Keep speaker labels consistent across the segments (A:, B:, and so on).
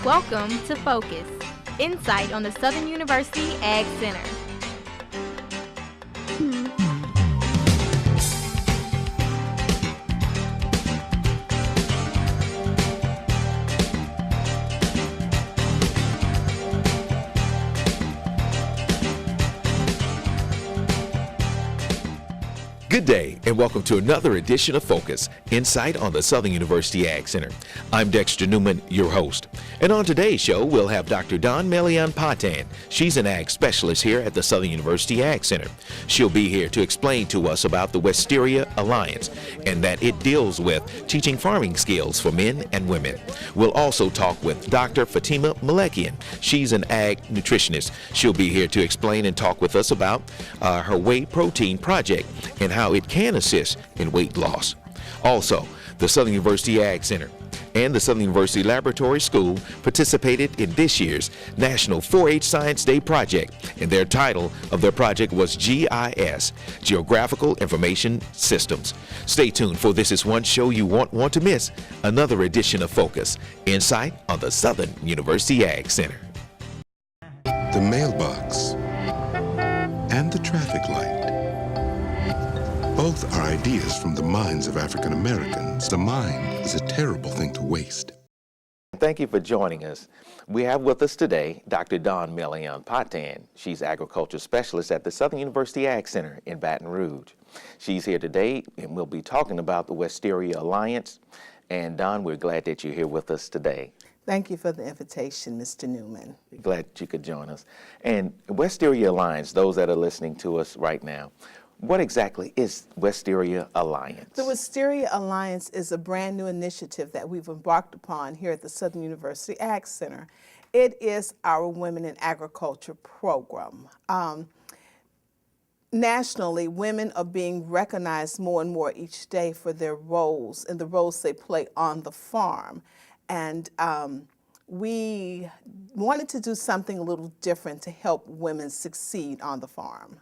A: Welcome to Focus, Insight on the Southern University Ag Center.
B: Good day, and welcome to another edition of Focus, Insight on the Southern University Ag Center. I'm Dexter Newman, your host. And on today's show, we'll have Dr. Dawn Melian-Patan. She's an ag specialist here at the Southern University Ag Center. She'll be here to explain to us about the Wisteria Alliance and that it deals with teaching farming skills for men and women. We'll also talk with Dr. Fatima Malekian. She's an ag nutritionist. She'll be here to explain and talk with us about her whey protein project and how it can assist in weight loss. Also, the Southern University Ag Center and the Southern University Laboratory School participated in this year's National 4-H Science Day project, and their title of their project was GIS, Geographical Information Systems. Stay tuned, for this is one show you won't want to miss, another edition of Focus, Insight on the Southern University Ag Center.
C: The mailbox and the traffic light. Both are ideas from the minds of African Americans. The mind is a terrible thing to waste.
B: Thank you for joining us. We have with us today Dr. Dawn Melian-Patan. She's agriculture specialist at the Southern University Ag Center in Baton Rouge. She's here today, and we'll be talking about the Wisteria Alliance. And Dawn, we're glad that you're here with us today.
D: Thank you for the invitation, Mr. Newman.
B: Glad you could join us. And Wisteria Alliance, those that are listening to us right now, what exactly is Wisteria Alliance?
D: The Wisteria Alliance is a brand new initiative that we've embarked upon here at the Southern University Ag Center. It is our Women in Agriculture program. Nationally, women are being recognized more and more each day for their roles and the roles they play on the farm. And we wanted to do something a little different to help women succeed on the farm.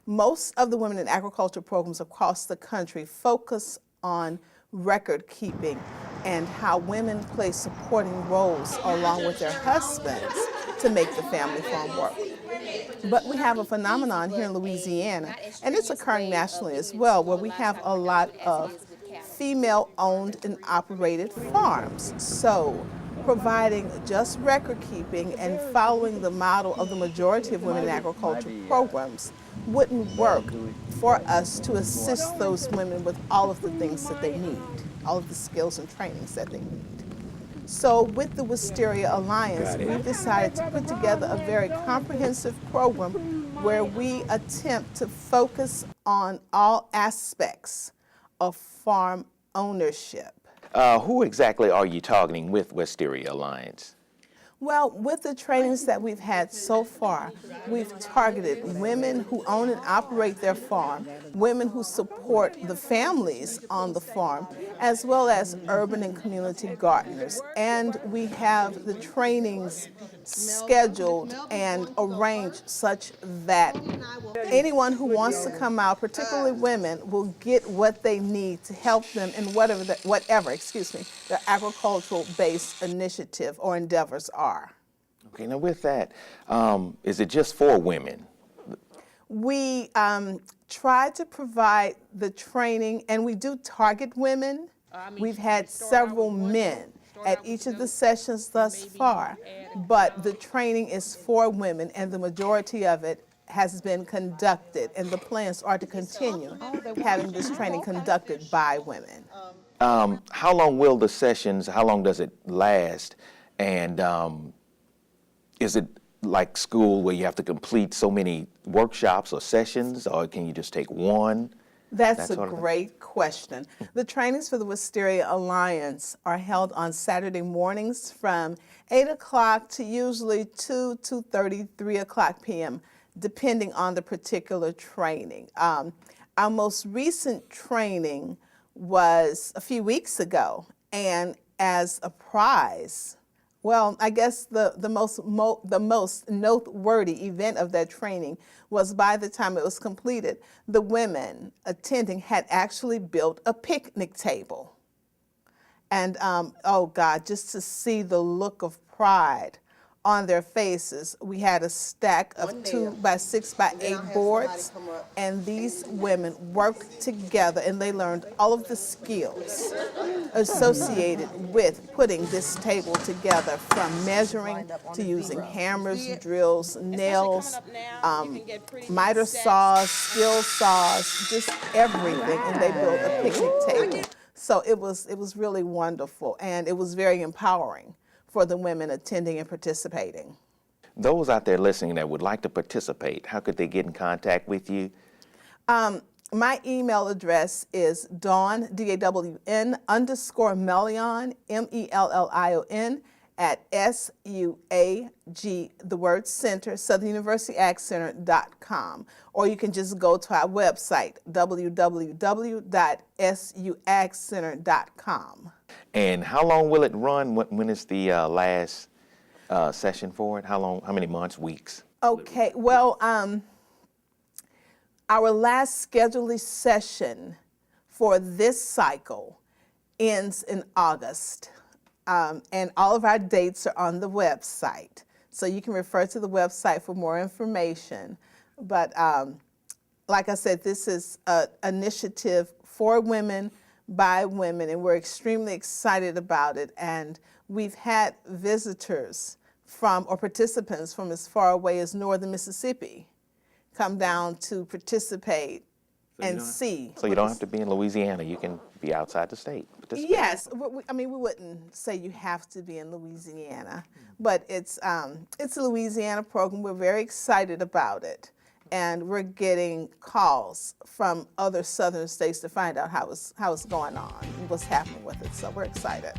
D: Most of the Women in Agriculture programs across the country focus on record keeping and how women play supporting roles along with their husbands to make the family farm work. But we have a phenomenon here in Louisiana, and it's occurring nationally as well, where we have a lot of female-owned and operated farms. So providing just record keeping and following the model of the majority of women in agriculture programs wouldn't work for us to assist those women with all of the things that they need, all of the skills and trainings that they need. So with the Wisteria Alliance, we've decided to put together a very comprehensive program where we attempt to focus on all aspects of farm ownership.
B: Who exactly are you targeting with Wisteria Alliance?
D: Well, with the trainings that we've had so far, we've targeted women who own and operate their farm, women who support the families on the farm, as well as urban and community gardeners. And we have the trainings scheduled and arranged such that anyone who wants to come out, particularly women, will get what they need to help them in whatever their agricultural-based initiative or endeavors are.
B: Okay, now with that, is it just for women?
D: We try to provide the training, and we do target women. We've had several men at each of the sessions thus far, but the training is for women, and the majority of it has been conducted, and the plans are to continue having this training conducted by women.
B: How long will the sessions, how long does it last? And is it like school where you have to complete so many workshops or sessions, or can you just take one?
D: That's a great question. The trainings for the Wisteria Alliance are held on Saturday mornings from 8 o'clock to usually 2:30, 3 o'clock p.m., depending on the particular training. Our most recent training was a few weeks ago, and as a prize, well, I guess the most noteworthy event of that training was by the time it was completed, the women attending had actually built a picnic table. And oh God, just to see the look of pride on their faces. We had a stack of 2x6x8 boards, and these women worked together and they learned all of the skills associated with putting this table together, from measuring to using hammers, drills, nails, miter saws, skill saws, just everything, and they built a picnic table. So it was really wonderful, and it was very empowering for the women attending and participating.
B: Those out there listening that would like to participate, how could they get in contact with you?
D: My email address is Dawn, D-A-W-N, _Melion, M-E-L-L-I-O-N, at SUAG, the word center, Southern University Ag Center.com. Or you can just go to our website, www.suagcenter.com.
B: And how long will it run? When is the last session for it? How long, how many months, weeks?
D: Okay, well, our last scheduled session for this cycle ends in August. And all of our dates are on the website. So you can refer to the website for more information. But like I said, this is an initiative for women, by women, and we're extremely excited about it. And we've had visitors from, or participants from, as far away as northern Mississippi come down to participate and see.
B: So you don't have to be in Louisiana. You can be outside the state.
D: Yes, I mean, we wouldn't say you have to be in Louisiana, but it's a Louisiana program. We're very excited about it, and we're getting calls from other southern states to find out how it's going on and what's happening with it. So we're excited.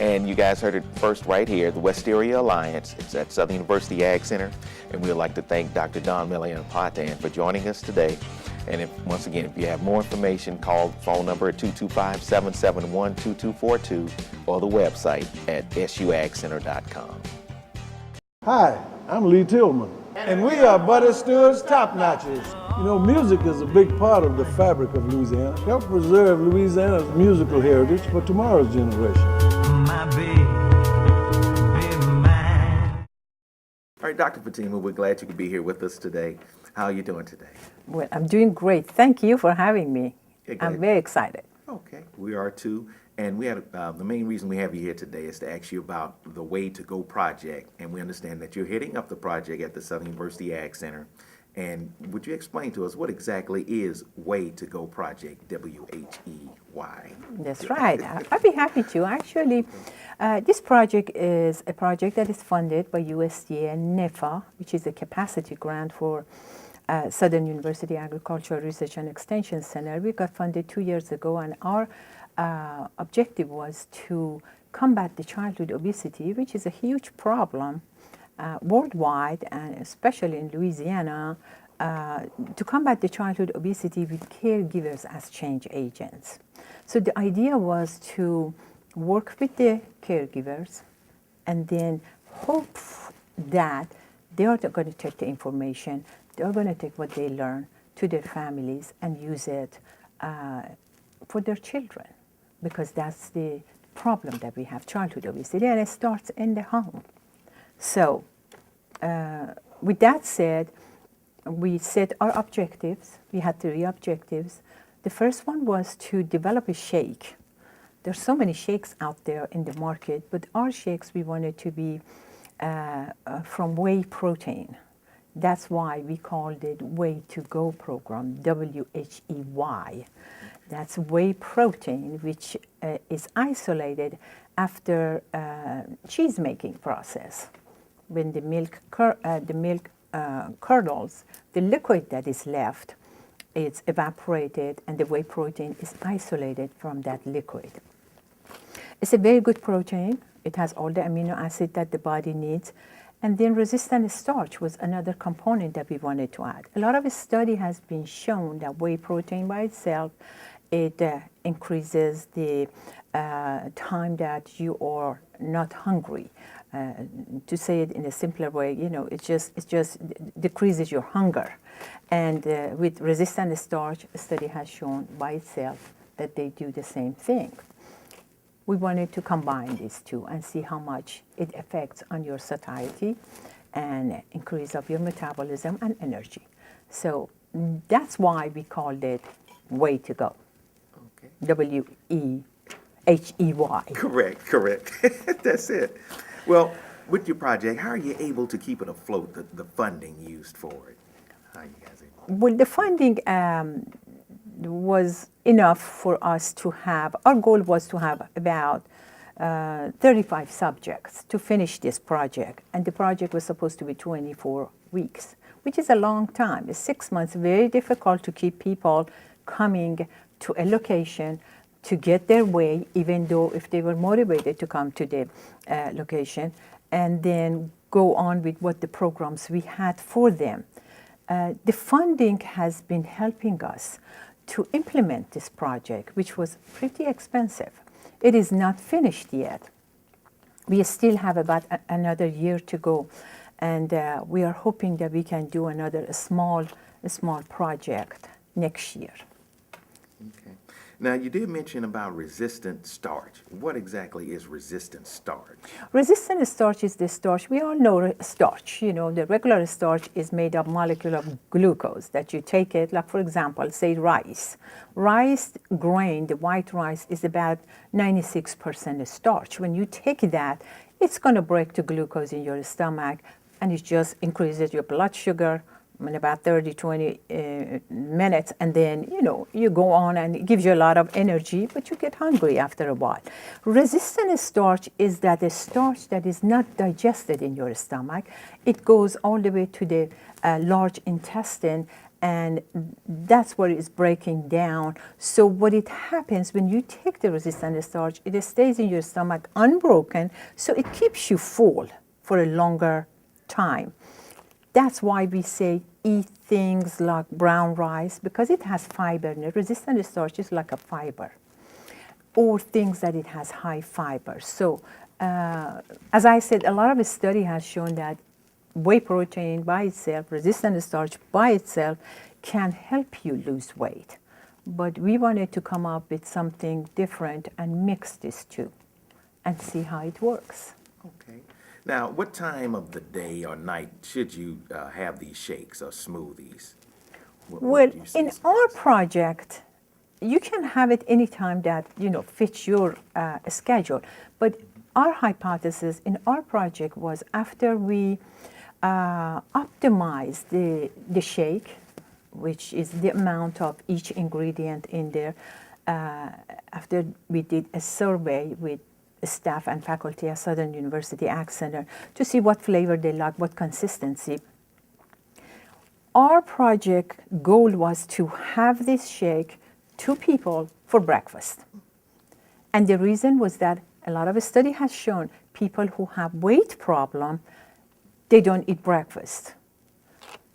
B: And you guys heard it first right here, the Wisteria Alliance. It's at Southern University Ag Center, and we'd like to thank Dr. Dawn Melion for joining us today. And once again, if you have more information, call the phone number at 225-771-2242 or the website at suagcenter.com.
E: Hi, I'm Lee Tillman, and we are Buddy Stewart's Top Notchers. You know, music is a big part of the fabric of Louisiana. Help preserve Louisiana's musical heritage for tomorrow's generation.
B: All right, Dr. Fatima, we're glad you could be here with us today. How are you doing today?
F: Well, I'm doing great. Thank you for having me.
B: Yeah,
F: I'm very excited.
B: Okay, we are too. And we had the main reason we have you here today is to ask you about the Way to Go project. And we understand that you're heading up the project at the Southern University Ag Center. And would you explain to us what exactly is Way to Go project, W-H-E-Y?
F: That's right. I'd be happy to. Actually, this project is a project that is funded by USDA and NEFA, which is a capacity grant for Southern University Agricultural Research and Extension Center. We got funded 2 years ago, and our objective was to combat the childhood obesity, which is a huge problem worldwide, and especially in Louisiana, to combat the childhood obesity with caregivers as change agents. So the idea was to work with the caregivers and then hope that they are going to take the information, they are going to take what they learn to their families and use it for their children, because that's the problem that we have, childhood obesity, and it starts in the home. So with that said, we set our objectives. We had 3 objectives. The first one was to develop a shake. There's so many shakes out there in the market, but our shakes, we wanted to be from whey protein. That's why we called it Way to Go program, W-H-E-Y. That's whey protein, which is isolated after cheese making process. When the milk curdles, the liquid that is left, it's evaporated, and the whey protein is isolated from that liquid. It's a very good protein. It has all the amino acid that the body needs. And then resistant starch was another component that we wanted to add. A lot of study has been shown that whey protein by itself, it increases the time that you are not hungry. To say it in a simpler way, you know, it just decreases your hunger. And with resistant starch, a study has shown by itself that they do the same thing. we wanted to combine these two and see how much it affects on your satiety and increase of your metabolism and energy. So that's why we called it Way to Go.
B: Okay.
F: W-E-H-E-Y.
B: Correct. That's it. Well, with your project, how are you able to keep it afloat, the funding used for it? How are you guys able?
F: Well, the funding was enough for us to have, our goal was to have about 35 subjects to finish this project. And the project was supposed to be 24 weeks, which is a long time. It's 6 months, very difficult to keep people coming to a location to get their way, even though if they were motivated to come to the location, and then go on with what the programs we had for them. The funding has been helping us to implement this project, which was pretty expensive. It is not finished yet. We still have about another year to go, and we are hoping that we can do another small project next year.
B: Okay. Now, you did mention about resistant starch. What exactly is resistant starch?
F: Resistant starch is the starch. We all know starch. You know, the regular starch is made of molecule of glucose that you take it, like for example, say rice. Rice grain, the white rice, is about 96% starch. When you take that, it's going to break the glucose in your stomach, and it just increases your blood sugar in about 20 minutes, and then, you know, you go on and it gives you a lot of energy, but you get hungry after a while. Resistant starch is that the starch that is not digested in your stomach. It goes all the way to the large intestine, and that's where it's breaking down. So what it happens when you take the resistant starch, it stays in your stomach unbroken, so it keeps you full for a longer time. That's why we say eat things like brown rice, because it has fiber in it. Resistant starch is like a fiber, or things that it has high fiber. So as I said, a lot of study has shown that whey protein by itself, resistant starch by itself, can help you lose weight. But we wanted to come up with something different and mix these two and see how it works.
B: Okay. Now, what time of the day or night should you have these shakes or smoothies?
F: Well,
B: do you
F: in
B: suggest?
F: our project, you can have it any time that, you know, fits your schedule. But our hypothesis in our project was after we optimized the shake, which is the amount of each ingredient in there, after we did a survey with staff and faculty at Southern University Ag Center to see what flavor they like, what consistency. Our project goal was to have this shake to people for breakfast. And the reason was that a lot of study has shown people who have weight problem, they don't eat breakfast.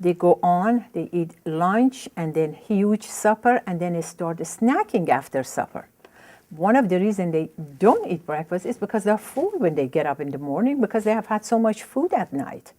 F: They go on, they eat lunch and then huge supper, and then they start snacking after supper. One of the reasons they don't eat breakfast is because they're full when they get up in the morning, because they have had so much food at night.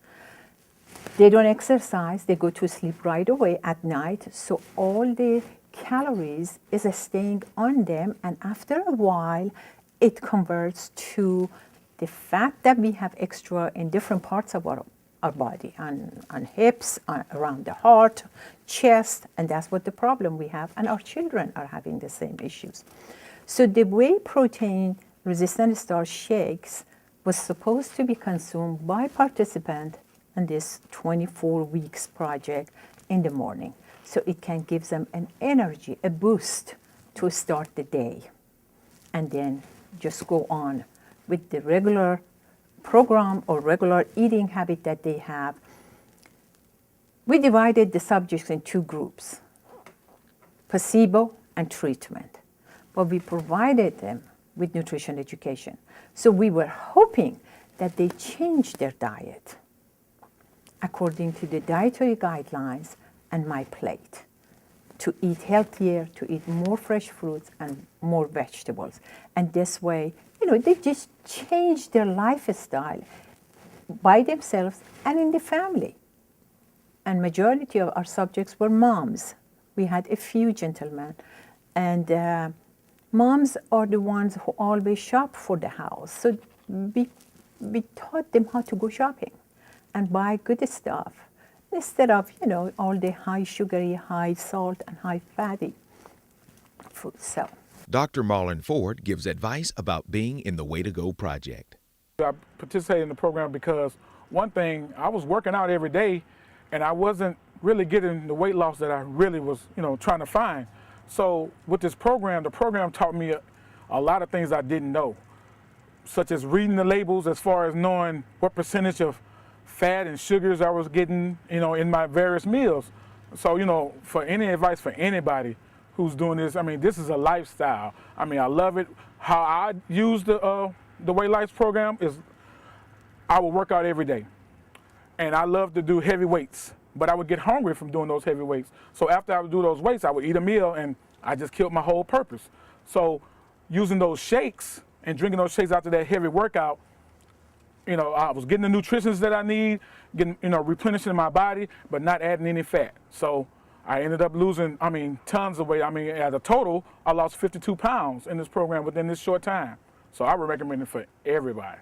F: They don't exercise, they go to sleep right away at night, so all the calories is staying on them, and after a while it converts to the fat that we have extra in different parts of our body, on hips, around the heart, chest, and that's what the problem we have, and our children are having the same issues. So the whey protein resistant starch shakes was supposed to be consumed by participants in this 24 weeks project in the morning. So it can give them an energy, a boost to start the day, and then just go on with the regular program or regular eating habit that they have. We divided the subjects in two groups, placebo and treatment. But we provided them with nutrition education. So we were hoping that they change their diet according to the dietary guidelines and my plate, to eat healthier, to eat more fresh fruits and more vegetables. And this way, you know, they just change their lifestyle by themselves and in the family. And majority of our subjects were moms. We had a few gentlemen, and Moms are the ones who always shop for the house. So we taught them how to go shopping and buy good stuff instead of, all the high sugary, high salt, and high fatty food. So
B: Dr. Marlon Ford gives advice about being in the Way to Go project.
G: I participated in the program because one thing, I was working out every day and I wasn't really getting the weight loss that I really was, trying to find. So with this program, the program taught me a lot of things I didn't know, such as reading the labels as far as knowing what percentage of fat and sugars I was getting, in my various meals. So, for any advice for anybody who's doing this, this is a lifestyle. I love it. How I use the Weight Life program is I would work out every day. And I love to do heavy weights, but I would get hungry from doing those heavy weights. So after I would do those weights, I would eat a meal and I just killed my whole purpose. So using those shakes and drinking those shakes after that heavy workout, I was getting the nutrition that I need, getting, replenishing my body, but not adding any fat. So I ended up losing, tons of weight. As a total, I lost 52 pounds in this program within this short time. So I would recommend it for everybody.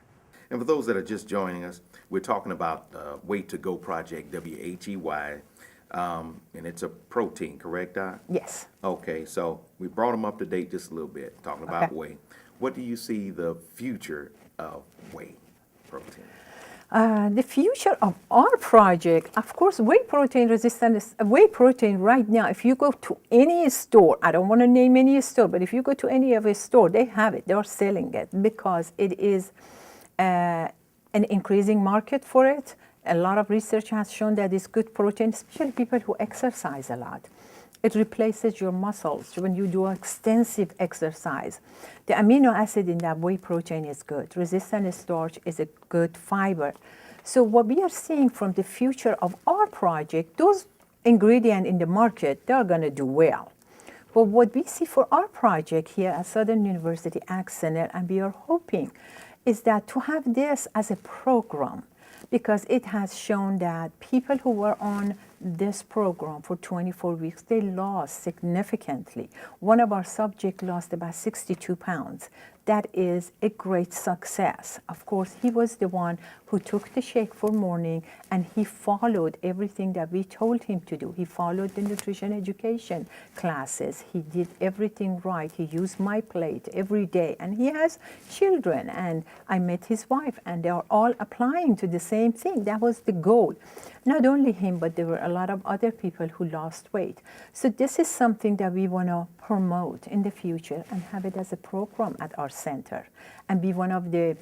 B: And for those that are just joining us, we're talking about Way to Go project, WHEY, and it's a protein, correct, Doc?
F: yes.
B: Okay, so we brought them up to date just a little bit, talking about whey. What do you see the future of whey protein?
F: The future of our project, of course, whey protein resistance, whey protein right now, if you go to any store, I don't want to name any store, but if you go to any of a store, they have it, they're selling it because it is an increasing market for it. A lot of research has shown that it's good protein, especially people who exercise a lot. It replaces your muscles when you do extensive exercise. The amino acid in that whey protein is good. Resistant starch is a good fiber. So what we are seeing from the future of our project, those ingredients in the market, they're going to do well. But what we see for our project here at Southern University Ag Center, and we are hoping, is that to have this as a program, because it has shown that people who were on this program for 24 weeks, they lost significantly. One of our subjects lost about 62 pounds. That is a great success. Of course, he was the one who took the shake for morning and he followed everything that we told him to do. He followed the nutrition education classes. He did everything right. He used my plate every day. And he has children, and I met his wife, and they are all applying to the same thing. That was the goal. Not only him, but there were a lot of other people who lost weight. So this is something that we want to promote in the future and have it as a program at our center and be one of the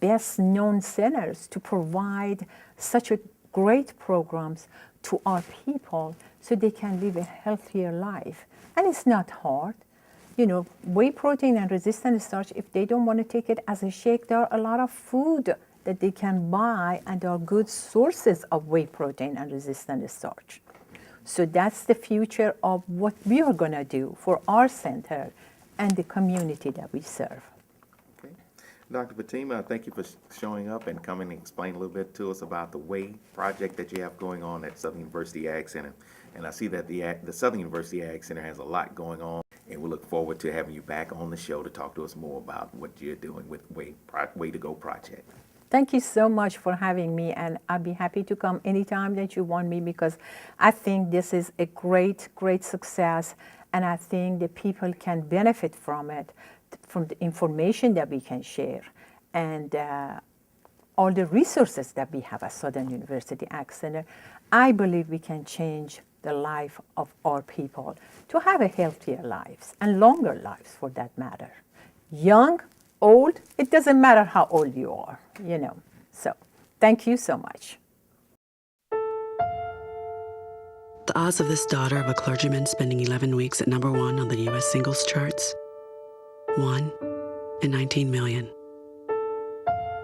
F: best known centers to provide such a great programs to our people so they can live a healthier life. And it's not hard. Whey protein and resistant starch, if they don't want to take it as a shake, there are a lot of food that they can buy, and there are good sources of whey protein and resistant starch. So that's the future of what we are going to do for our center and the community that we serve.
B: Okay. Dr. Fatima, thank you for showing up and coming and explain a little bit to us about the whey project that you have going on at Southern University Ag Center. And I see that the Southern University Ag Center has a lot going on, and we look forward to having you back on the show to talk to us more about what you're doing with Way to Go project.
F: Thank you so much for having me, and I'll be happy to come anytime that you want me, because I think this is a great, great success, and I think the people can benefit from it, from the information that we can share, and all the resources that we have at Southern University Ag Center. I believe we can change the life of our people to have a healthier lives and longer lives, for that matter. Young, old, it doesn't matter how old you are, So, thank you so much.
H: The odds of this daughter of a clergyman spending 11 weeks at #1 on the U.S. singles charts? 1 in 19 million.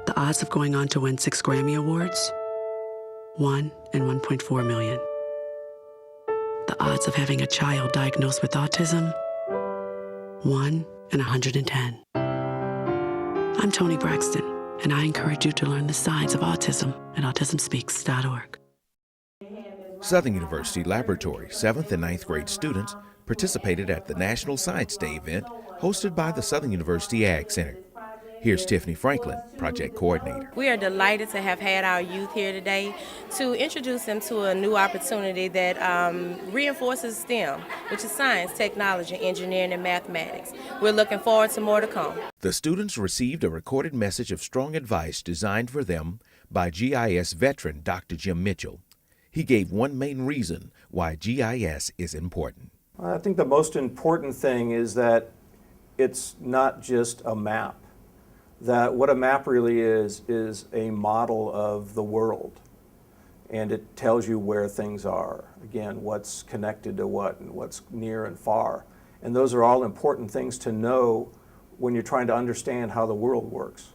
H: The odds of going on to win 6 Grammy Awards? 1 in 1.4 million. The odds of having a child diagnosed with autism? 1 in 110. I'm Toni Braxton, and I encourage you to learn the signs of autism at autismspeaks.org.
B: Southern University Laboratory 7th and 9th grade students participated at the National Science Day event hosted by the Southern University Ag Center. Here's Tiffany Franklin, project coordinator.
I: We are delighted to have had our youth here today to introduce them to a new opportunity that reinforces STEM, which is science, technology, engineering, and mathematics. We're looking forward to more to come.
B: The students received a recorded message of strong advice designed for them by GIS veteran Dr. Jim Mitchell. He gave one main reason why GIS is important.
J: I think the most important thing is that it's not just a map. That what a map really is a model of the world. And it tells you where things are. Again, what's connected to what and what's near and far. And those are all important things to know when you're trying to understand how the world works.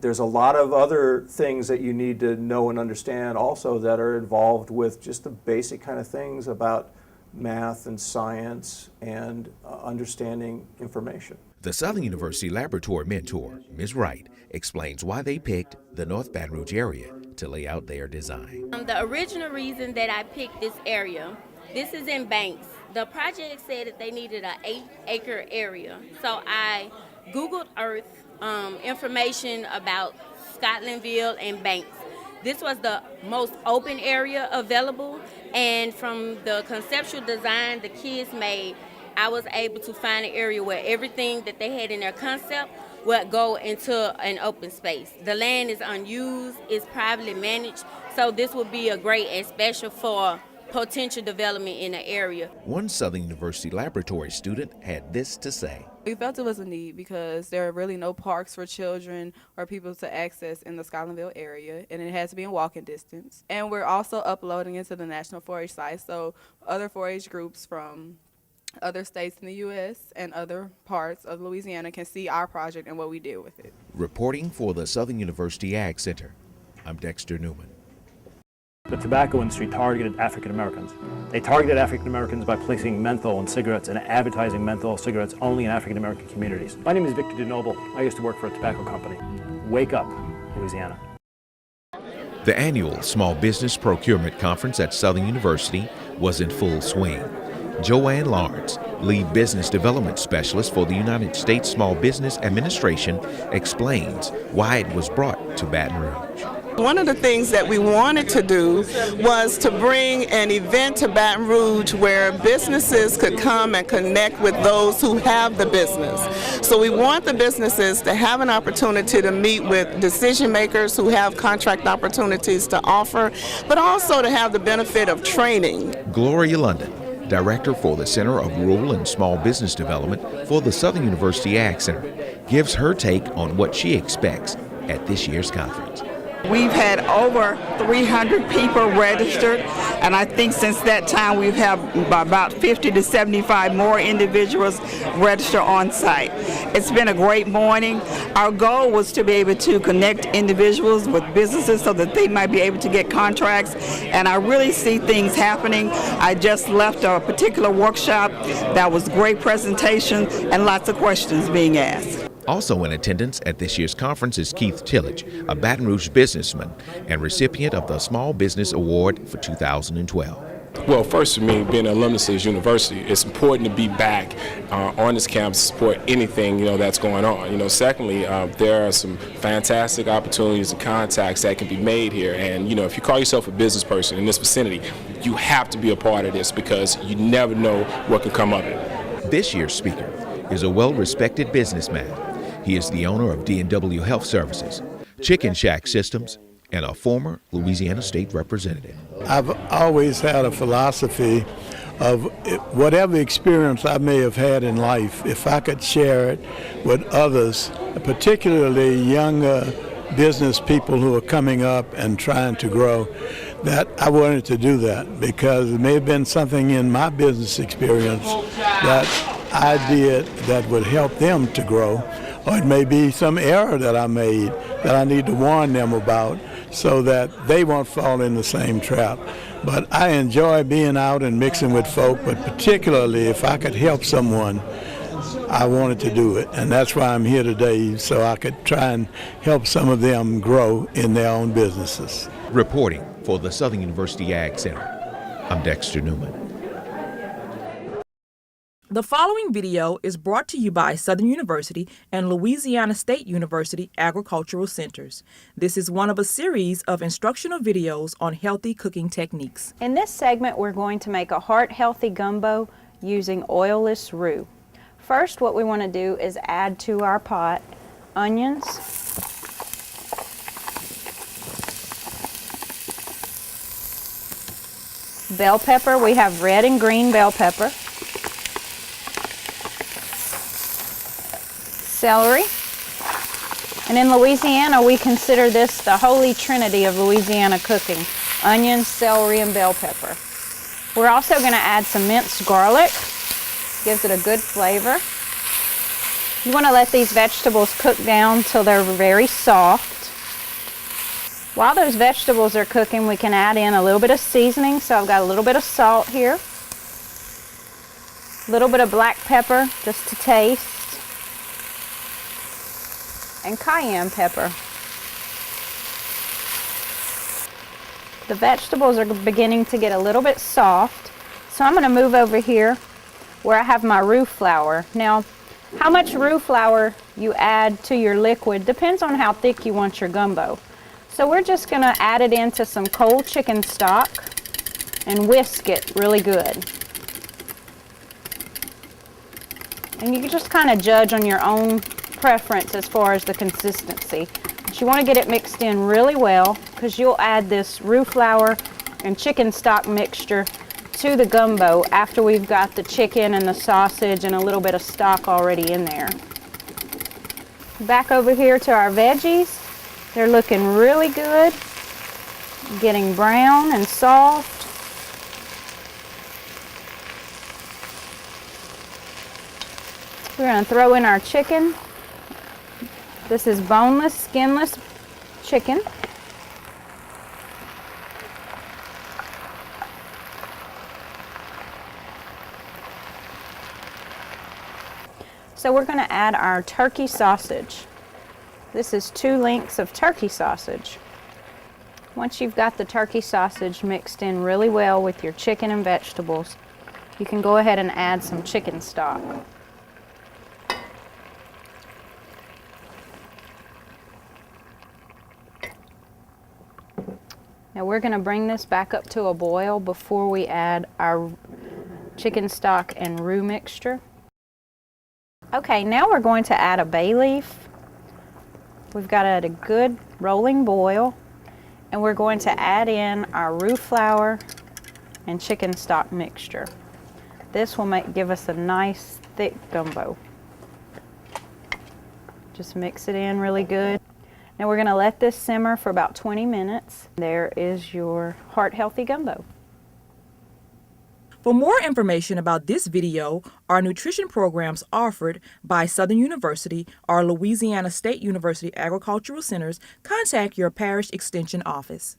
J: There's a lot of other things that you need to know and understand also that are involved with just the basic kind of things about math and science and understanding information.
B: The Southern University Laboratory mentor, Ms. Wright, explains why they picked the North Baton Rouge area to lay out their design.
K: The original reason that I picked this area, this is in Banks. The project said that they needed an 8-acre area. So I Googled Earth information about Scotlandville and Banks. This was the most open area available, and from the conceptual design the kids made, I was able to find an area where everything that they had in their concept would go into an open space. The land is unused, it's privately managed, so this would be a great and special for potential development in the area.
B: One Southern University Laboratory student had this to say.
L: We felt it was a need because there are really no parks for children or people to access in the Scotlandville area, and it has to be in walking distance. And we're also uploading it to the National 4-H site, so other 4-H groups from other states in the U.S. and other parts of Louisiana can see our project and what we did with it.
B: Reporting for the Southern University Ag Center, I'm Dexter Newman.
M: The tobacco industry targeted African Americans. They targeted African Americans by placing menthol in cigarettes and advertising menthol cigarettes only in African American communities. My name is Victor DeNoble. I used to work for a tobacco company. Wake up, Louisiana.
B: The annual Small Business Procurement Conference at Southern University was in full swing. Joanne Lawrence, Lead Business Development Specialist for the United States Small Business Administration, explains why it was brought to Baton Rouge.
N: One of the things that we wanted to do was to bring an event to Baton Rouge where businesses could come and connect with those who have the business. So we want the businesses to have an opportunity to meet with decision makers who have contract opportunities to offer, but also to have the benefit of training.
B: Gloria London, Director for the Center of Rural and Small Business Development for the Southern University Ag Center, gives her take on what she expects at this year's conference.
O: We've had over 300 people registered, and I think since that time we've had about 50 to 75 more individuals register on site. It's been a great morning. Our goal was to be able to connect individuals with businesses so that they might be able to get contracts, and I really see things happening. I just left a particular workshop that was great presentation and lots of questions being asked.
B: Also in attendance at this year's conference is Keith Tillage, a Baton Rouge businessman and recipient of the Small Business Award for 2012.
P: Well, first for me, being an alumnus of this university, it's important to be back on this campus to support anything that's going on. Secondly, there are some fantastic opportunities and contacts that can be made here. And if you call yourself a business person in this vicinity, you have to be a part of this because you never know what can come of it.
B: This year's speaker is a well-respected businessman. He is the owner of D&W Health Services, Chicken Shack Systems, and a former Louisiana State Representative.
E: I've always had a philosophy of whatever experience I may have had in life, if I could share it with others, particularly younger business people who are coming up and trying to grow, that I wanted to do that because it may have been something in my business experience that I did that would help them to grow. Or it may be some error that I made that I need to warn them about so that they won't fall in the same trap. But I enjoy being out and mixing with folk, but particularly if I could help someone, I wanted to do it. And that's why I'm here today, so I could try and help some of them grow in their own businesses.
B: Reporting for the Southern University Ag Center, I'm Dexter Newman.
Q: The following video is brought to you by Southern University and Louisiana State University Agricultural Centers. This is one of a series of instructional videos on healthy cooking techniques.
R: In this segment, we're going to make a heart-healthy gumbo using oilless roux. First, what we want to do is add to our pot onions, bell pepper. We have red and green bell pepper, celery, and in Louisiana we consider this the holy trinity of Louisiana cooking: onions, celery, and bell pepper. We're also going to add some minced garlic. Gives it a good flavor. You want to let these vegetables cook down till they're very soft. While those vegetables are cooking, we can add in a little bit of seasoning. So I've got a little bit of salt here, a little bit of black pepper just to taste, and cayenne pepper. The vegetables are beginning to get a little bit soft, so I'm going to move over here where I have my roux flour. Now, how much roux flour you add to your liquid depends on how thick you want your gumbo. So we're just going to add it into some cold chicken stock and whisk it really good. And you can just kind of judge on your own preference as far as the consistency. But you want to get it mixed in really well, because you'll add this roux flour and chicken stock mixture to the gumbo after we've got the chicken and the sausage and a little bit of stock already in there. Back over here to our veggies. They're looking really good, getting brown and soft. We're going to throw in our chicken. This is boneless, skinless chicken. So we're going to add our turkey sausage. This is 2 links of turkey sausage. Once you've got the turkey sausage mixed in really well with your chicken and vegetables, you can go ahead and add some chicken stock. Now we're going to bring this back up to a boil before we add our chicken stock and roux mixture. Okay, now we're going to add a bay leaf. We've got it at a good rolling boil, and we're going to add in our roux flour and chicken stock mixture. This will give us a nice thick gumbo. Just mix it in really good. Now we're going to let this simmer for about 20 minutes. There is your heart-healthy gumbo.
Q: For more information about this video or nutrition programs offered by Southern University or Louisiana State University Agricultural Centers, contact your parish extension office.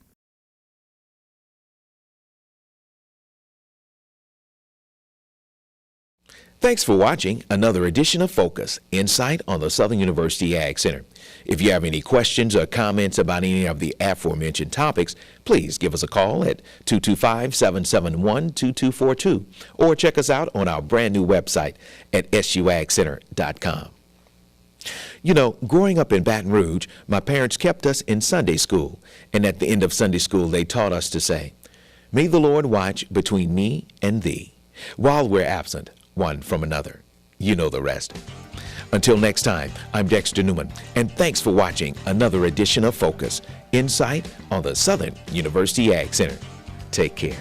B: Thanks for watching another edition of Focus, Insight on the Southern University Ag Center. If you have any questions or comments about any of the aforementioned topics, please give us a call at 225-771-2242 or check us out on our brand new website at suagcenter.com. You know, growing up in Baton Rouge, my parents kept us in Sunday school, and at the end of Sunday school they taught us to say, "May the Lord watch between me and thee, while we're absent one from another." You know the rest. Until next time, I'm Dexter Newman, and thanks for watching another edition of Focus, Insight on the Southern University Ag Center. Take care.